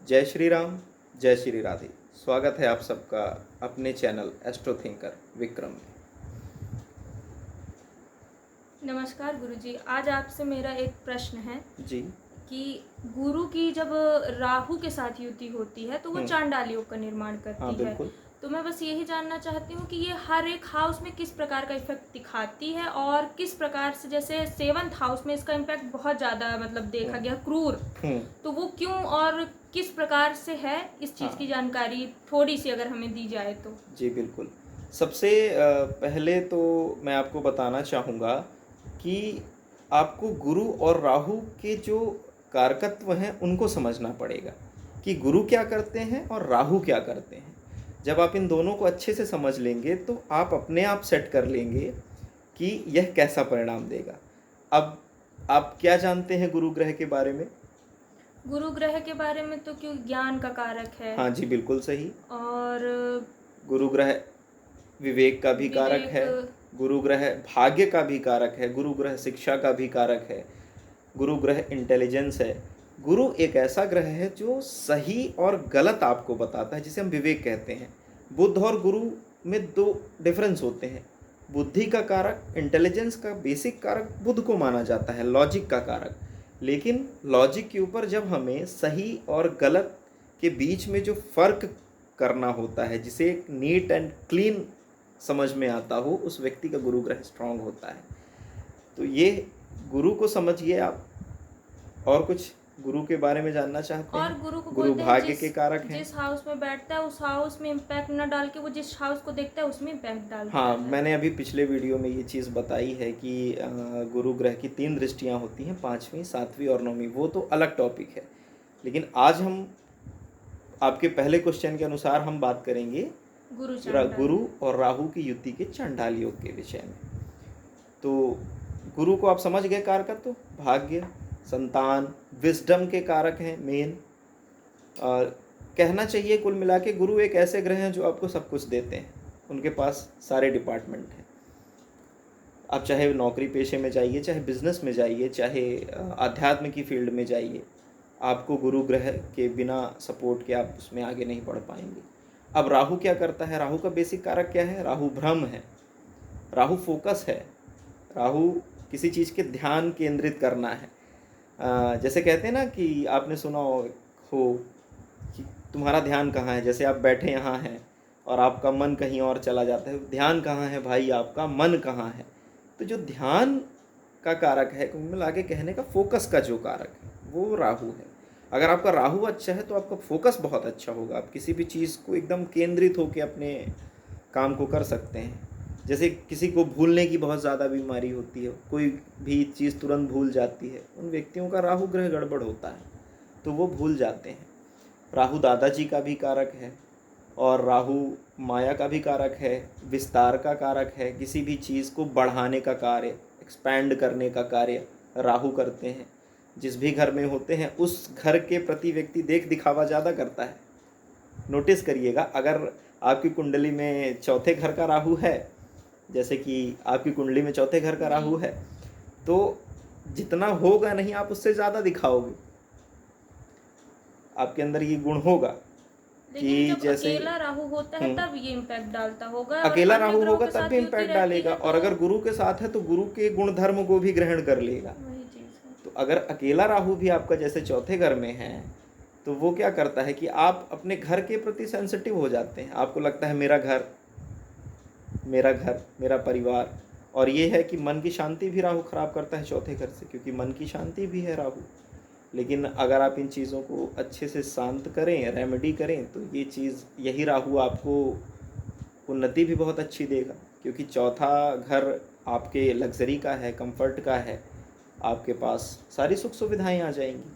जय श्री राम, जय श्री राधे। स्वागत है आप सबका अपने चैनल एस्ट्रो थिंकर विक्रम में। नमस्कार गुरुजी, आज आपसे मेरा एक प्रश्न है जी। कि गुरु की जब राहु के साथ युति होती है तो वो चांडाल योग का निर्माण हाँ करती है। बिल्कुल। तो मैं बस यही जानना चाहती हूँ कि ये हर एक हाउस में किस प्रकार का इफेक्ट दिखाती है और किस प्रकार से, जैसे 7th हाउस में इसका इम्पैक्ट बहुत ज़्यादा देखा गया क्रूर, तो वो क्यों और किस प्रकार से है, इस चीज़ की जानकारी थोड़ी सी अगर हमें दी जाए तो। जी बिल्कुल। सबसे पहले तो मैं आपको बताना चाहूँगा कि आपको गुरु और राहु के जो कारकत्व हैं उनको समझना पड़ेगा कि गुरु क्या करते हैं और राहु क्या करते हैं। जब आप इन दोनों को अच्छे से समझ लेंगे तो आप अपने आप सेट कर लेंगे कि यह कैसा परिणाम देगा। अब आप क्या जानते हैं गुरु ग्रह के बारे में? गुरु ग्रह के बारे में तो क्यों ज्ञान का कारक है। हाँ जी बिल्कुल सही। और गुरु ग्रह विवेक का भी कारक है, गुरु ग्रह भाग्य का भी कारक है, गुरु ग्रह शिक्षा का भी कारक है, गुरु ग्रह इंटेलिजेंस है। गुरु एक ऐसा ग्रह है जो सही और गलत आपको बताता है, जिसे हम विवेक कहते हैं। बुध और गुरु में दो डिफरेंस होते हैं। बुद्धि का कारक, इंटेलिजेंस का बेसिक कारक बुध को माना जाता है, लॉजिक का कारक। लेकिन लॉजिक के ऊपर जब हमें सही और गलत के बीच में जो फर्क करना होता है, जिसे एक नीट एंड क्लीन समझ में आता हो, उस व्यक्ति का गुरु ग्रह स्ट्रांग होता है। तो ये गुरु को समझिए आप। और कुछ गुरु के बारे में जानना चाहते हैं? और गुरु को गुरु बोलते हैं भाग्य के कारक हैं। जिस हाउस में बैठता है उस हाउस में इम्पैक्ट न डाल के वो जिस हाउस को देखता है उसमें इम्पैक्ट डालता हाँ, है। मैंने अभी पिछले वीडियो में ये चीज़ बताई है कि गुरु ग्रह की 3 दृष्टियाँ होती हैं, 5वीं, 7वीं और 9वीं। वो तो अलग टॉपिक है। लेकिन आज हम आपके पहले क्वेश्चन के अनुसार हम बात करेंगे गुरु और राहु की युति के चांडाल योग के विषय में। तो गुरु को आप समझ गए कारकत्व, तो भाग्य, संतान, विजडम के कारक हैं मेन। और कहना चाहिए कुल मिला के गुरु एक ऐसे ग्रह हैं जो आपको सब कुछ देते हैं। उनके पास सारे डिपार्टमेंट हैं। आप चाहे नौकरी पेशे में जाइए, चाहे बिजनेस में जाइए, चाहे आध्यात्म की फील्ड में जाइए, आपको गुरु ग्रह के बिना सपोर्ट के आप उसमें आगे नहीं बढ़ पाएंगे। अब राहु क्या करता है? राहु का बेसिक कारक क्या है? राहु भ्रम है, राहु फोकस है, राहु किसी चीज़ के ध्यान केंद्रित करना है। जैसे कहते हैं ना कि आपने सुना हो कि तुम्हारा ध्यान कहाँ है। जैसे आप बैठे यहाँ हैं और आपका मन कहीं और चला जाता है, ध्यान कहाँ है भाई? आपका मन कहाँ है? तो जो ध्यान का कारक है, कुल मिला के कहने का फोकस का जो कारक है, वो राहु है। अगर आपका राहु अच्छा है तो आपका फोकस बहुत अच्छा होगा। आप किसी भी चीज़ को एकदम केंद्रित होकर अपने काम को कर सकते हैं। जैसे किसी को भूलने की बहुत ज़्यादा बीमारी होती है, कोई भी चीज़ तुरंत भूल जाती है, उन व्यक्तियों का राहु ग्रह गड़बड़ होता है, तो वो भूल जाते हैं। राहु दादाजी का भी कारक है और राहु माया का भी कारक है, विस्तार का कारक है। किसी भी चीज़ को बढ़ाने का कार्य, एक्सपैंड करने का कार्य राहु करते हैं। जिस भी घर में होते हैं उस घर के प्रति व्यक्ति देख दिखावा ज़्यादा करता है। नोटिस करिएगा, अगर आपकी कुंडली में चौथे घर का राहु है, जैसे कि आपकी कुंडली में चौथे घर का राहु है, तो जितना होगा नहीं आप उससे ज़्यादा दिखाओगे। आपके अंदर ये गुण होगा कि जब जैसे अकेला राहु होता है तब ये इम्पैक्ट डालता होगा। अकेला राहु होगा तब भी इम्पैक्ट डालेगा। और अगर गुरु के साथ है तो गुरु के गुण धर्म को भी ग्रहण कर लेगा। तो अगर अकेला राहु भी आपका जैसे चौथे घर में है तो वो क्या करता है कि आप अपने घर के प्रति सेंसिटिव हो जाते हैं। आपको लगता है मेरा घर, मेरा घर, मेरा परिवार। और ये है कि मन की शांति भी राहु खराब करता है चौथे घर से, क्योंकि मन की शांति भी है राहु। लेकिन अगर आप इन चीज़ों को अच्छे से शांत करें, रेमेडी करें, तो ये चीज़, यही राहु आपको उन्नति भी बहुत अच्छी देगा, क्योंकि चौथा घर आपके लग्जरी का है, कंफर्ट का है। आपके पास सारी सुख सुविधाएं आ जाएंगी।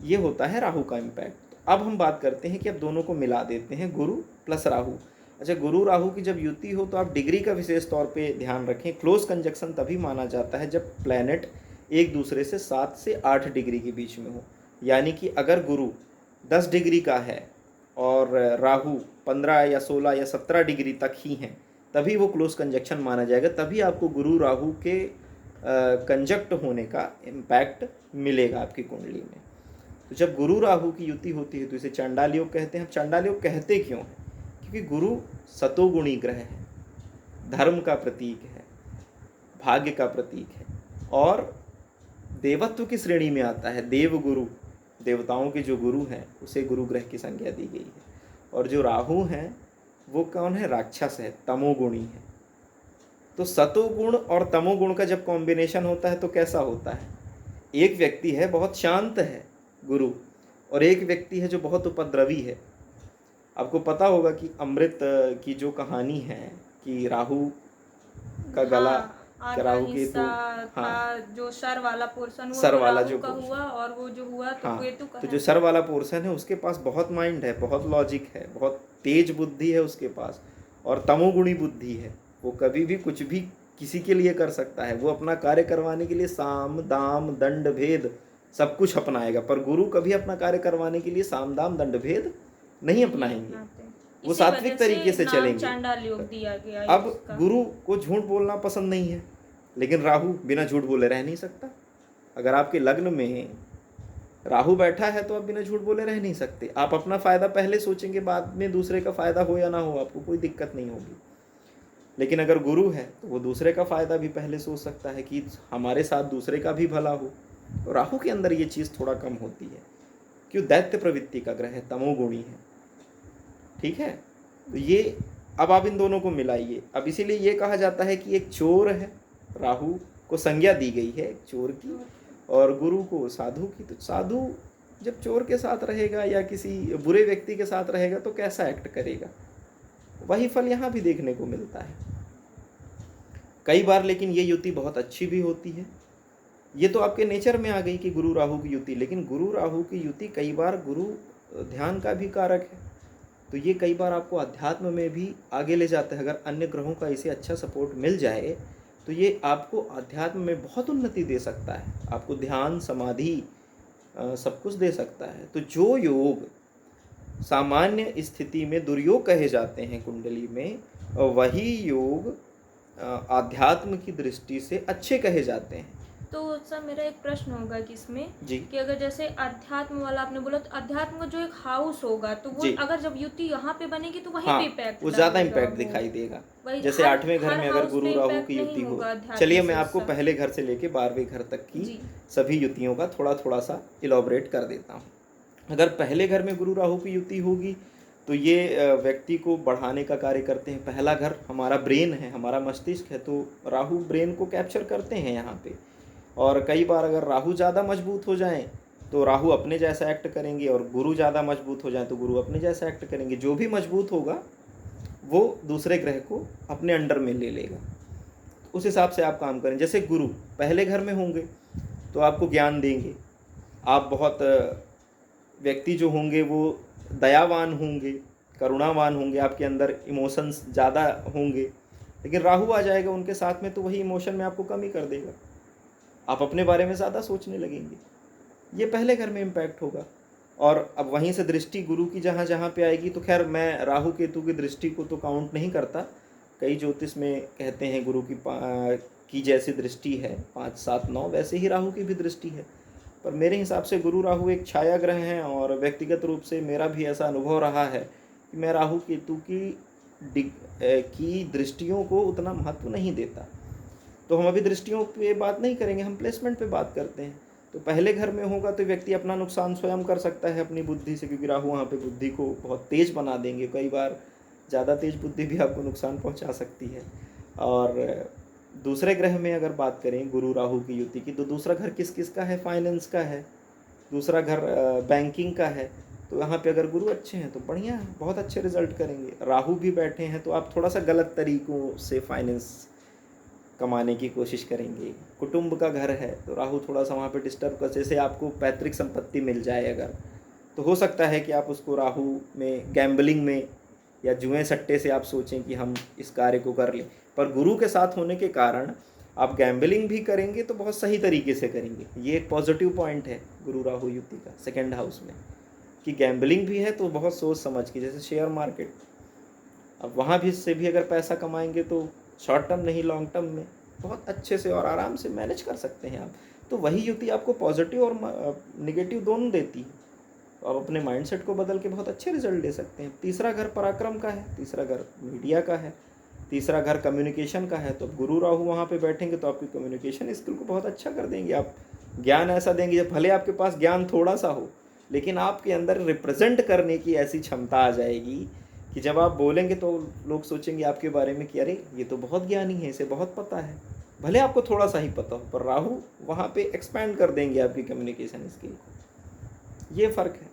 ये होता है राहु का इम्पैक्ट। अब हम बात करते हैं कि अब दोनों को मिला देते हैं, गुरु प्लस राहु। अच्छा, गुरु राहु की जब युति हो तो आप डिग्री का विशेष तौर पे ध्यान रखें। क्लोज कंजक्शन तभी माना जाता है जब प्लैनेट एक दूसरे से 7 से 8 डिग्री के बीच में हो। यानी कि अगर गुरु 10 डिग्री का है और राहु 15 या 16 या 17 डिग्री तक ही हैं, तभी वो क्लोज कंजक्शन माना जाएगा। तभी आपको गुरु राहु के कंजक्ट होने का इम्पैक्ट मिलेगा आपकी कुंडली में। तो जब गुरु राहु की युति होती है तो इसे चांडाल योग कहते हैं। हम चांडाल योग कहते क्यों हैं? क्योंकि गुरु सतोगुणी ग्रह है, धर्म का प्रतीक है, भाग्य का प्रतीक है और देवत्व की श्रेणी में आता है। देव गुरु, देवताओं के जो गुरु हैं उसे गुरु ग्रह की संज्ञा दी गई है। और जो राहु हैं वो कौन है? राक्षस है, तमोगुणी है। तो सतोगुण और तमोगुण का जब कॉम्बिनेशन होता है तो कैसा होता है? एक व्यक्ति है बहुत शांत है गुरु, और एक व्यक्ति है जो बहुत उपद्रवी है। आपको पता होगा कि अमृत की जो कहानी है कि राहु का गला, आधा राहु केतु, हिस्सा था हाँ, जो सर वाला पोर्शन सर हुआ वाला राहु जो का पोर्शन, हुआ, और वो जो हुआ तो हाँ, केतु का तो है। जो सर वाला पोर्शन है उसके पास बहुत माइंड है, बहुत लॉजिक है, बहुत तेज बुद्धि है उसके पास, और तमोगुणी बुद्धि है। वो कभी भी कुछ भी किसी के लिए कर सकता है। वो अपना कार्य करवाने के लिए साम दाम दंड भेद सब कुछ अपनाएगा, पर गुरु कभी अपना कार्य करवाने के लिए साम दाम दंड भेद नहीं अपनाएंगे। वो इसी सात्विक वजह तरीके से नाम चलेंगे। चांडाल योग दिया गया है अब इसका। गुरु को झूठ बोलना पसंद नहीं है, लेकिन राहु बिना झूठ बोले रह नहीं सकता। अगर आपके लग्न में राहु बैठा है तो आप बिना झूठ बोले रह नहीं सकते। आप अपना फ़ायदा पहले सोचेंगे, बाद में दूसरे का फ़ायदा हो या ना हो आपको कोई दिक्कत नहीं होगी। लेकिन अगर गुरु है तो वो दूसरे का फ़ायदा भी पहले सोच सकता है कि हमारे साथ दूसरे का भी भला हो। राहु के अंदर ये चीज़ थोड़ा कम होती है, क्यों? दैत्य प्रवृत्ति का ग्रह है, तमोगुणी है, ठीक है। तो ये अब आप इन दोनों को मिलाइए। अब इसीलिए ये कहा जाता है कि एक चोर है, राहु को संज्ञा दी गई है एक चोर की, और गुरु को साधु की। तो साधु जब चोर के साथ रहेगा या किसी बुरे व्यक्ति के साथ रहेगा तो कैसा एक्ट करेगा, वही फल यहाँ भी देखने को मिलता है कई बार। लेकिन ये युति बहुत अच्छी भी होती है। ये तो आपके नेचर में आ गई कि गुरु राहु की युति, लेकिन गुरु राहु की युति कई बार गुरु ध्यान का भी कारक है, तो ये कई बार आपको अध्यात्म में भी आगे ले जाता है। अगर अन्य ग्रहों का इसे अच्छा सपोर्ट मिल जाए तो ये आपको अध्यात्म में बहुत उन्नति दे सकता है, आपको ध्यान समाधि सब कुछ दे सकता है। तो जो योग सामान्य स्थिति में दुर्योग कहे जाते हैं कुंडली में, वही योग आध्यात्म की दृष्टि से अच्छे कहे जाते हैं। तो सर मेरा एक प्रश्न होगा कि इसमें जी, कि अगर जैसे अध्यात्म वाला आपने बोला, तो अध्यात्म का जो एक हाउस होगा तो वो जी, अगर जब युति यहाँ पे बनेगी तो वहीं हाँ, पे इम्पैक्ट वो ज़्यादा डालेगा इम्पैक्ट वो। दिखाई देगा। वही जैसे हर 8वें घर हर में अगर हाउस गुरु पे राहु इम्पैक्ट की नहीं युति हो, होगा अध्यात्म चलिए से मैं आपको उसका। पहले घर से लेके 12वें घर तक की जी सभी युतियों का थोड़ा थोड़ा सा इलॉबरेट कर देता हूँ। अगर पहले घर में गुरु राहु की युति होगी तो ये व्यक्ति को बढ़ाने का कार्य करते हैं। पहला घर हमारा ब्रेन है, हमारा मस्तिष्क है, तो राहु ब्रेन को कैप्चर करते हैं यहाँ पे। और कई बार अगर राहु ज़्यादा मजबूत हो जाएं तो राहु अपने जैसा एक्ट करेंगे, और गुरु ज़्यादा मजबूत हो जाएं तो गुरु अपने जैसा एक्ट करेंगे। जो भी मजबूत होगा वो दूसरे ग्रह को अपने अंडर में ले लेगा। उस हिसाब से आप काम करें। जैसे गुरु पहले घर में होंगे तो आपको ज्ञान देंगे, आप बहुत व्यक्ति जो होंगे वो दयावान होंगे, करुणावान होंगे, आपके अंदर इमोशंस ज़्यादा होंगे। लेकिन राहु आ जाएगा उनके साथ में तो वही इमोशन में आपको कमी कर देगा, आप अपने बारे में ज़्यादा सोचने लगेंगे। ये पहले घर में इम्पैक्ट होगा। और अब वहीं से दृष्टि गुरु की जहाँ जहाँ पे आएगी, तो खैर मैं राहु केतु की दृष्टि को तो काउंट नहीं करता। कई ज्योतिष में कहते हैं गुरु की जैसी दृष्टि है 5, 7, 9, वैसे ही राहु की भी दृष्टि है। पर मेरे हिसाब से गुरु राहु एक छाया ग्रह हैं, और व्यक्तिगत रूप से मेरा भी ऐसा अनुभव रहा है कि मैं राहु केतु की दृष्टियों को उतना महत्व नहीं देता। तो हम अभी दृष्टियों पे बात नहीं करेंगे, हम प्लेसमेंट पे बात करते हैं। तो पहले घर में होगा तो व्यक्ति अपना नुकसान स्वयं कर सकता है अपनी बुद्धि से, क्योंकि राहु वहाँ पे बुद्धि को बहुत तेज बना देंगे। कई बार ज़्यादा तेज बुद्धि भी आपको नुकसान पहुँचा सकती है। और दूसरे ग्रह में अगर बात करें गुरु राहु की युति की, तो दूसरा घर किस किस का है? फाइनेंस का है, दूसरा घर बैंकिंग का है। तो यहाँ पे अगर गुरु अच्छे हैं तो बढ़िया है, बहुत अच्छे रिजल्ट करेंगे। राहु भी बैठे हैं तो आप थोड़ा सा गलत तरीक़ों से फाइनेंस कमाने की कोशिश करेंगे। कुटुंब का घर है तो राहु थोड़ा सा वहाँ पे डिस्टर्ब कर, जैसे आपको पैतृक संपत्ति मिल जाए अगर, तो हो सकता है कि आप उसको राहु में गैम्बलिंग में या जुए सट्टे से आप सोचें कि हम इस कार्य को कर लें। पर गुरु के साथ होने के कारण आप गैम्बलिंग भी करेंगे तो बहुत सही तरीके से करेंगे। ये एक पॉजिटिव पॉइंट है गुरु राहु युति का सेकंड हाउस में, कि गैम्बलिंग भी है तो बहुत सोच समझ के, जैसे शेयर मार्केट। अब वहाँ भी से भी अगर पैसा कमाएंगे तो शॉर्ट टर्म नहीं लॉन्ग टर्म में बहुत अच्छे से और आराम से मैनेज कर सकते हैं आप। तो वही युति आपको पॉजिटिव और निगेटिव दोनों देती है। तो आप अपने माइंडसेट को बदल के बहुत अच्छे रिजल्ट ले सकते हैं। तीसरा घर पराक्रम का है, तीसरा घर मीडिया का है, तीसरा घर कम्युनिकेशन का है। तो गुरु राहु वहाँ पे बैठेंगे तो आपकी कम्युनिकेशन स्किल को बहुत अच्छा कर देंगे। आप ज्ञान ऐसा देंगे, जब भले आपके पास ज्ञान थोड़ा सा हो, लेकिन आपके अंदर रिप्रेजेंट करने की ऐसी क्षमता आ जाएगी कि जब आप बोलेंगे तो लोग सोचेंगे आपके बारे में कि अरे ये तो बहुत ज्ञानी है, इसे बहुत पता है। भले आपको थोड़ा सा ही पता हो, पर राहु वहाँ पे एक्सपैंड कर देंगे आपकी कम्युनिकेशन स्किल को। ये फ़र्क है।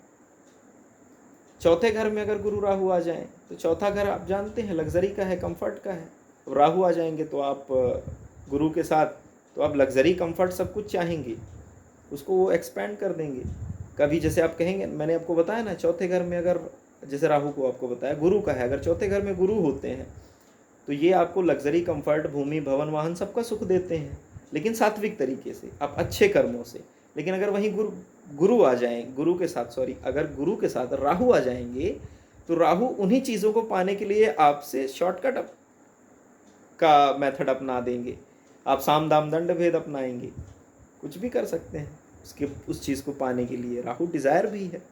चौथे घर में अगर गुरु राहु आ जाएं तो चौथा घर आप जानते हैं लग्जरी का है, कंफर्ट का है। तो राहु आ जाएंगे तो आप गुरु के साथ तो आप लग्जरी कंफर्ट सब कुछ चाहेंगे, उसको वो एक्सपैंड कर देंगे। कभी जैसे आप कहेंगे, मैंने आपको बताया ना, चौथे घर में अगर, जैसे राहु को आपको बताया गुरु का है, अगर चौथे घर में गुरु होते हैं तो ये आपको लग्जरी कंफर्ट, भूमि भवन वाहन सबका सुख देते हैं, लेकिन सात्विक तरीके से, आप अच्छे कर्मों से। लेकिन अगर वहीं गुरु आ जाएं, अगर गुरु के साथ राहु आ जाएंगे तो राहु उन्हीं चीज़ों को पाने के लिए आपसे शॉर्टकट का मेथड अपना देंगे। आप साम दाम दंड भेद अपनाएंगे, कुछ भी कर सकते हैं उसके उस चीज़ को पाने के लिए। राहु डिज़ायर भी है।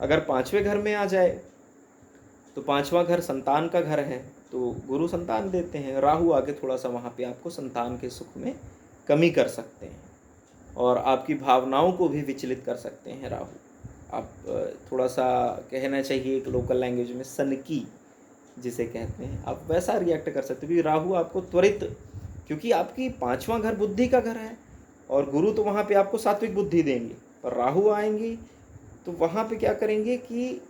अगर पांचवें घर में आ जाए तो पांचवा घर संतान का घर है, तो गुरु संतान देते हैं। राहु आके थोड़ा सा वहाँ पे आपको संतान के सुख में कमी कर सकते हैं और आपकी भावनाओं को भी विचलित कर सकते हैं राहु। आप थोड़ा सा कहना चाहिए एक लोकल लैंग्वेज में सनकी जिसे कहते हैं, आप वैसा रिएक्ट कर सकते हो। क्योंकि राहु आपको त्वरित, क्योंकि आपकी पांचवा घर बुद्धि का घर है और गुरु तो वहाँ पे आपको सात्विक बुद्धि देंगे, पर राहु आएंगे तो वहाँ पे क्या करेंगे कि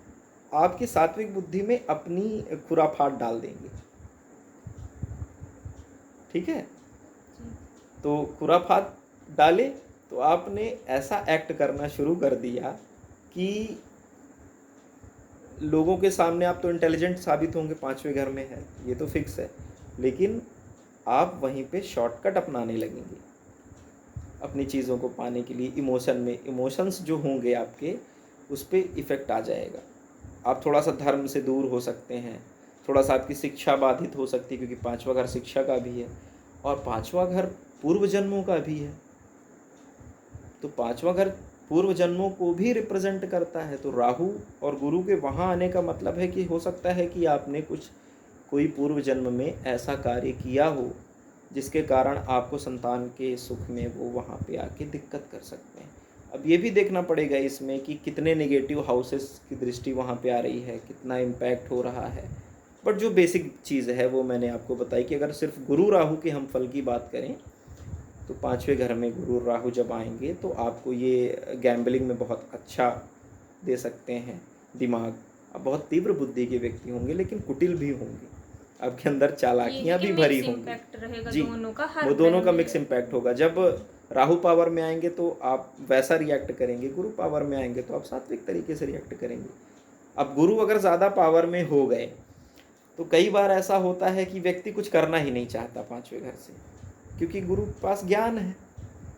आपकी सात्विक बुद्धि में अपनी खुराफाट डाल देंगे। ठीक है, तो खुराफात डाले तो आपने ऐसा एक्ट करना शुरू कर दिया कि लोगों के सामने आप तो इंटेलिजेंट साबित होंगे, पांचवें घर में है ये तो फिक्स है, लेकिन आप वहीं पे शॉर्टकट अपनाने लगेंगे अपनी चीज़ों को पाने के लिए। इमोशंस जो होंगे आपके, उस पर इफ़ेक्ट आ जाएगा। आप थोड़ा सा धर्म से दूर हो सकते हैं, थोड़ा सा आपकी शिक्षा बाधित हो सकती है, क्योंकि पांचवा घर शिक्षा का भी है और पांचवा घर पूर्व जन्मों का भी है। तो पांचवा घर पूर्व जन्मों को भी रिप्रेजेंट करता है। तो राहु और गुरु के वहाँ आने का मतलब है कि हो सकता है कि आपने कोई पूर्व जन्म में ऐसा कार्य किया हो जिसके कारण आपको संतान के सुख में वो वहाँ पे आके दिक्कत कर सकते हैं। अब ये भी देखना पड़ेगा इसमें कि कितने नेगेटिव हाउसेस की दृष्टि वहाँ पे आ रही है, कितना इम्पैक्ट हो रहा है। बट जो बेसिक चीज़ है वो मैंने आपको बताई कि अगर सिर्फ गुरु राहु के हम फल की बात करें तो पांचवें घर में गुरु राहु जब आएंगे तो आपको ये गैम्बलिंग में बहुत अच्छा दे सकते हैं दिमाग। आप बहुत तीव्र बुद्धि के व्यक्ति होंगे, लेकिन कुटिल भी होंगे, आपके अंदर चालाकियाँ भी भरी होंगी। जी, वो दोनों का मिक्स इम्पैक्ट होगा। जब राहु पावर में आएंगे तो आप वैसा रिएक्ट करेंगे, गुरु पावर में आएंगे तो आप सात्विक तरीके से रिएक्ट करेंगे। अब गुरु अगर ज़्यादा पावर में हो गए तो कई बार ऐसा होता है कि व्यक्ति कुछ करना ही नहीं चाहता पांचवें घर से, क्योंकि गुरु के पास ज्ञान है,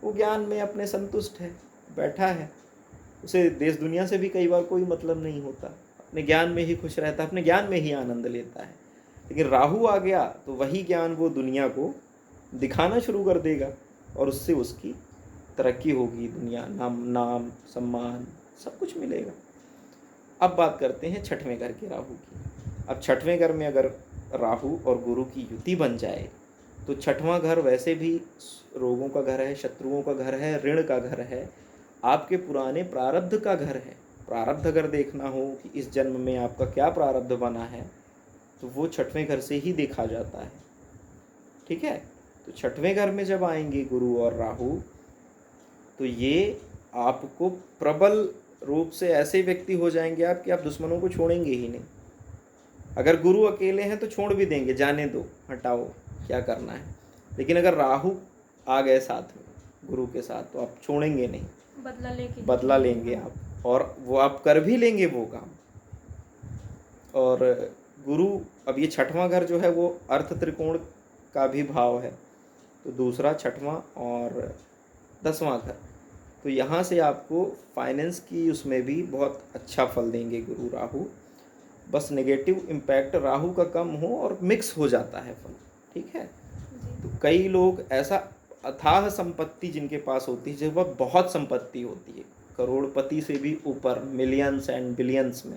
वो ज्ञान में अपने संतुष्ट है, बैठा है, उसे देश दुनिया से भी कई बार कोई मतलब नहीं होता, अपने ज्ञान में ही खुश रहता है, अपने ज्ञान में ही आनंद लेता है। लेकिन राहु आ गया तो वही ज्ञान वो दुनिया को दिखाना शुरू कर देगा और उससे उसकी तरक्की होगी, दुनिया नाम सम्मान सब कुछ मिलेगा। अब बात करते हैं छठवें घर के राहु की। अब छठवें घर में अगर राहु और गुरु की युति बन जाए तो छठवां घर वैसे भी रोगों का घर है, शत्रुओं का घर है, ऋण का घर है, आपके पुराने प्रारब्ध का घर है। प्रारब्ध अगर देखना हो कि इस जन्म में आपका क्या प्रारब्ध बना है तो वो छठवें घर से ही देखा जाता है। ठीक है, तो छठवें घर में जब आएंगे गुरु और राहु तो ये आपको प्रबल रूप से ऐसे व्यक्ति हो जाएंगे आप कि आप दुश्मनों को छोड़ेंगे ही नहीं। अगर गुरु अकेले हैं तो छोड़ भी देंगे, जाने दो, हटाओ, क्या करना है। लेकिन अगर राहु आ गए साथ में गुरु के साथ तो आप छोड़ेंगे नहीं, बदला लेंगे आप, और वो आप कर भी लेंगे वो काम। और गुरु, अब ये छठवां घर जो है वो अर्थ त्रिकोण का भी भाव है, तो दूसरा, छठवां और 10वां घर, तो यहाँ से आपको फाइनेंस की उसमें भी बहुत अच्छा फल देंगे गुरु राहु। बस नेगेटिव इम्पैक्ट राहु का कम हो और मिक्स हो जाता है फल। ठीक है, तो कई लोग ऐसा, अथाह संपत्ति जिनके पास होती है, जब वह बहुत संपत्ति होती है, करोड़पति से भी ऊपर, मिलियंस एंड बिलियंस में,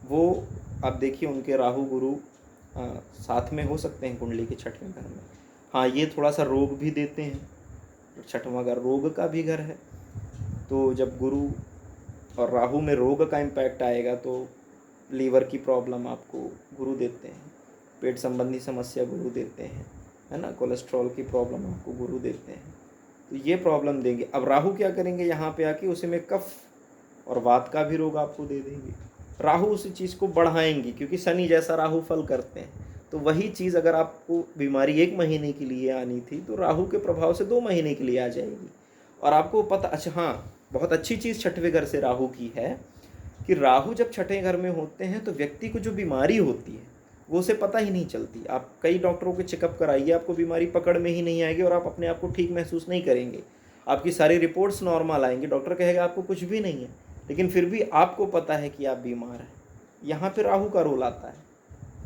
वो आप देखिए उनके राहु गुरु साथ में हो सकते हैं कुंडली के छठवें घर में। हाँ, ये थोड़ा सा रोग भी देते हैं, छठवां घर रोग का भी घर है। तो जब गुरु और राहु में रोग का इम्पैक्ट आएगा तो लीवर की प्रॉब्लम आपको गुरु देते हैं, पेट संबंधी समस्या गुरु देते हैं, है ना, कोलेस्ट्रॉल की प्रॉब्लम आपको गुरु देते हैं। तो ये प्रॉब्लम देंगे। अब राहु क्या करेंगे, यहाँ पे आके उसी में कफ और वात का भी रोग आपको दे देंगे। राहु उसी चीज़ को बढ़ाएंगे, क्योंकि शनि जैसा राहु फल करते हैं। तो वही चीज़ अगर आपको बीमारी 1 महीने के लिए आनी थी तो राहु के प्रभाव से 2 महीने के लिए आ जाएगी। और आपको पता, अच्छा हाँ, बहुत अच्छी चीज़ छठवें घर से राहु की है कि राहु जब छठे घर में होते हैं तो व्यक्ति को जो बीमारी होती है वो उसे पता ही नहीं चलती। आप कई डॉक्टरों के चेकअप कराइए, आपको बीमारी पकड़ में ही नहीं आएगी और आप अपने आप को ठीक महसूस नहीं करेंगे। आपकी सारी रिपोर्ट्स नॉर्मल आएंगी, डॉक्टर कहेगा आपको कुछ भी नहीं है, लेकिन फिर भी आपको पता है कि आप बीमार हैं। यहाँ पे राहु का रोल आता है।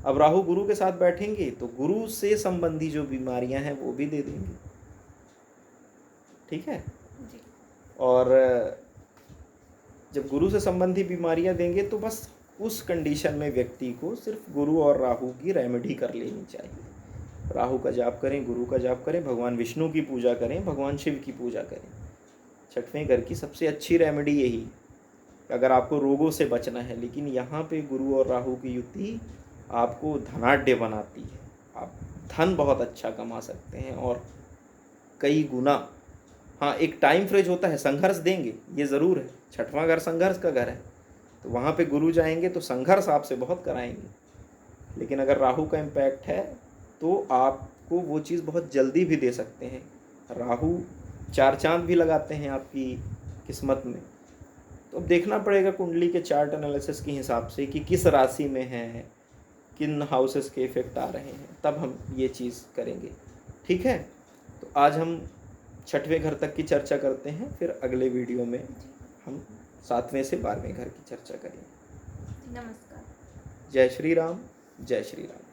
अब राहु गुरु के साथ बैठेंगे तो गुरु से संबंधी जो बीमारियां हैं वो भी दे देंगे। ठीक है जी। और जब गुरु से संबंधी बीमारियां देंगे तो बस उस कंडीशन में व्यक्ति को सिर्फ गुरु और राहु की रेमेडी कर लेनी चाहिए। राहु का जाप करें, गुरु का जाप करें, भगवान विष्णु की पूजा करें, भगवान शिव की पूजा करें। छठवें घर की सबसे अच्छी रेमेडी यही है अगर आपको रोगों से बचना है। लेकिन यहाँ पे गुरु और राहु की युति आपको धनाढ्य बनाती है। आप धन बहुत अच्छा कमा सकते हैं और कई गुना। हाँ, एक टाइम फ्रेज होता है, संघर्ष देंगे, ये ज़रूर है। छठवां घर संघर्ष का घर है, तो वहाँ पे गुरु जाएंगे तो संघर्ष आपसे बहुत कराएंगे। लेकिन अगर राहु का इम्पैक्ट है तो आपको वो चीज़ बहुत जल्दी भी दे सकते हैं। राहु 4 चांद भी लगाते हैं आपकी किस्मत में। तो अब देखना पड़ेगा कुंडली के चार्ट एनालिसिस के हिसाब से कि किस राशि में है, किन हाउसेस के इफेक्ट आ रहे हैं, तब हम ये चीज़ करेंगे। ठीक है, तो आज हम छठवें घर तक की चर्चा करते हैं, फिर अगले वीडियो में हम 7वें से 12वें घर की चर्चा करेंगे। नमस्कार। जय श्री राम, जय श्री राम।